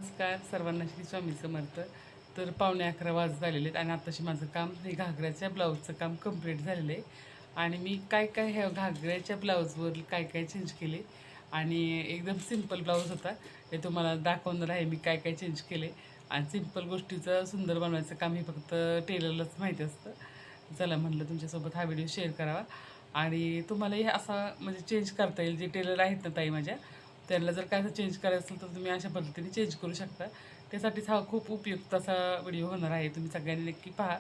नमस्कार सर्वांना, श्री स्वामी समर्थ. तर 11:15 वाजत आलेले आहेत आणि आत्ताशी माझं काम हे घागऱ्याच्या ब्लाऊजचं काम कंप्लीट झालेलं आहे. आणि मी काय काय ह्या घागऱ्याच्या ब्लाऊजवर काय काय चेंज केले आणि एकदम सिंपल ब्लाऊज होता, हे तुम्हाला दाखवणार आहे मी काय काय चेंज केले. आणि सिंपल गोष्टीचं सुंदर बनवायचं काम हे फक्त टेलरलाच माहिती असतं. चला म्हटलं तुमच्यासोबत हा व्हिडिओ शेअर करावा आणि तुम्हालाही असा म्हणजे चेंज करता येईल. जे टेलर आहेत ना ताई माझ्या, त्यांना जर काय असं चेंज करायचं असेल तर तुम्ही अशा पद्धतीने चेंज करू शकता. त्यासाठीच हा खूप उपयुक्त असा व्हिडिओ होणार आहे. तुम्ही सगळ्यांनी नक्की पहा.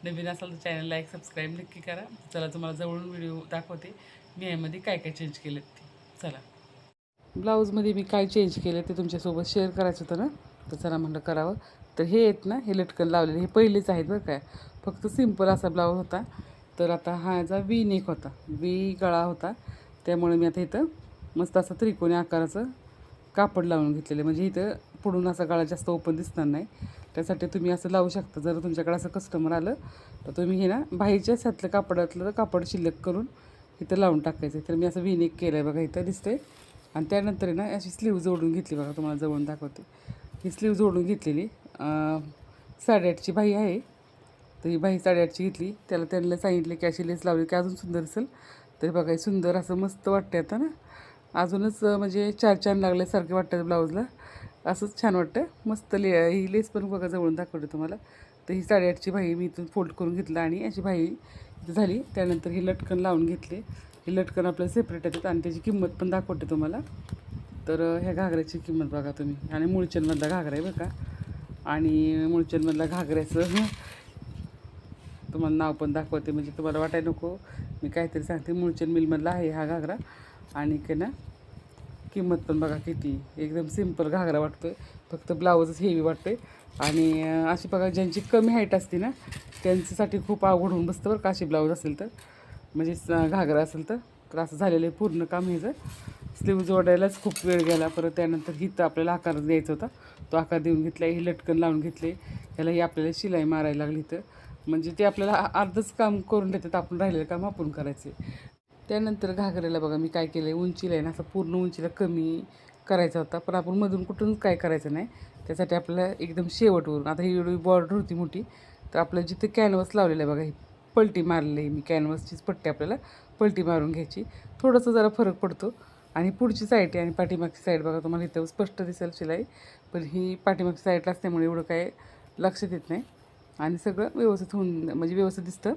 नवीन असाल तर चॅनल लाईक सबस्क्राईब नक्की करा. चला तुम्हाला जवळून व्हिडिओ दाखवते मी यामध्ये काय काय चेंज केलेत ते. चला, ब्लाऊजमध्ये मी काय चेंज केले ते तुमच्यासोबत शेअर करायचं होतं ना, तर चला म्हटलं करावं. तर हे आहेत ना, हे लटकन लावलेले हे पहिलेच आहेत बरं काय. फक्त सिंपल असा ब्लाऊज होता. तर आता हा याचा वी नेक होता, वी गळा होता. त्यामुळे मी आता इथं मस्त असं त्रिकोणी आकाराचं कापड लावून घेतलेलं, म्हणजे इथं पुढून असा गळा जास्त ओपन दिसणार नाही. त्यासाठी तुम्ही असं लावू शकता. जर तुमच्याकडे असं कस्टमर आलं तर तुम्ही हे ना बाहेरच्याच ह्यातलं कापडातलं कापड शिल्लक करून इथं लावून टाकायचं. तर मी असं वी नेक केलं आहे बघा, इथं दिसते. आणि त्यानंतर आहे ना अशी स्लीव जोडून घेतली बघा, तुम्हाला जवळून दाखवते. ही स्लीव जोडून घेतलेली 8.5ची बाही आहे. तर ही बाही 8.5ची घेतली. त्याला त्यांना सांगितले की अशी लेस लावली की अजून सुंदर असेल. तर बघा हे सुंदर असं मस्त वाटतं आता ना, अजूनच म्हणजे चार छान लागल्यासारखे वाटतं ब्लाऊजला. असंच छान वाटतं मस्त. ही लेस पण बघा जवळून दाखवते तुम्हाला. तर ही 8.5ची बाही मी इथून फोल्ड करून घेतलं आणि अशी बाही इथं झाली. त्यानंतर ही लटकन लावून घेतले. ही लटकन आपल्याला सेपरेट येतात आणि त्याची किंमत पण दाखवते तुम्हाला. तर ह्या घागऱ्याची किंमत बघा तुम्ही. आणि मुळचंदमधला घागरा आहे बघा. आणि मुळचंदमधला घागऱ्याचं तुम्हाला नाव पण दाखवते, म्हणजे तुम्हाला वाटायला नको मी काहीतरी सांगते. मुळचंद मिलमधला आहे हा घागरा. आणि काय ना किंमत पण बघा किती. एकदम सिंपल घागरा वाटतो आहे, फक्त ब्लाऊजच हेवी वाटतो आहे. आणि अशी बघा ज्यांची कमी हाईट असते ना त्यांच्यासाठी खूप अवघड होऊन बसतं बरं का, अशी ब्लाऊज असेल तर, म्हणजे घागरा असेल तर. तर असं झालेलं आहे पूर्ण काम ह्याचं. स्लीव जोडायलाच खूप वेळ गेला. परत त्यानंतर हिथं आपल्याला आकार द्यायचा होता, तो आकार देऊन घेतला. ही लटकन लावून घेतले. ह्यालाही आपल्याला शिलाई मारायला लागली. तर म्हणजे ते आपल्याला अर्धच काम करून देतात, आपण राहिलेलं काम आपण करायचे. त्यानंतर घागऱ्याला बघा मी काय केलं आहे, उंचीला आहे ना असं पूर्ण उंचीला कमी करायचा होता, पण आपण मधून कुठून काय करायचं नाही. त्यासाठी आपल्याला एकदम शेवटवरून, आता ही एवढी बॉर्डर होती मोठी, तर आपलं जिथे कॅनव्हस लावलेलं आहे बघा, ही पलटी मारली आहे मी. कॅनव्हसचीच पट्टी आपल्याला पलटी मारून घ्यायची. थोडंसं जरा फरक पडतो. आणि पुढची साईड आहे आणि पाठीमागची साईड बघा, तुम्हाला इथं स्पष्ट दिसेल शिलाई. पण ही पाठीमागची साईडला असल्यामुळे एवढं काय लक्षात येत नाही. आणि सगळं व्यवस्थित होऊन म्हणजे व्यवस्थित दिसतं.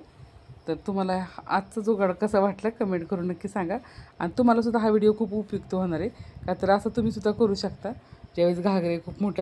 तर तुम्हाला आजचा जुगाड कसा वाटला कमेंट करून नक्की सांगा. आणि तुम्हालासुद्धा हा व्हिडिओ खूप उपयुक्त होणार आहे. का तर असं तुम्हीसुद्धा करू शकता ज्यावेळेस घागरे खूप मोठे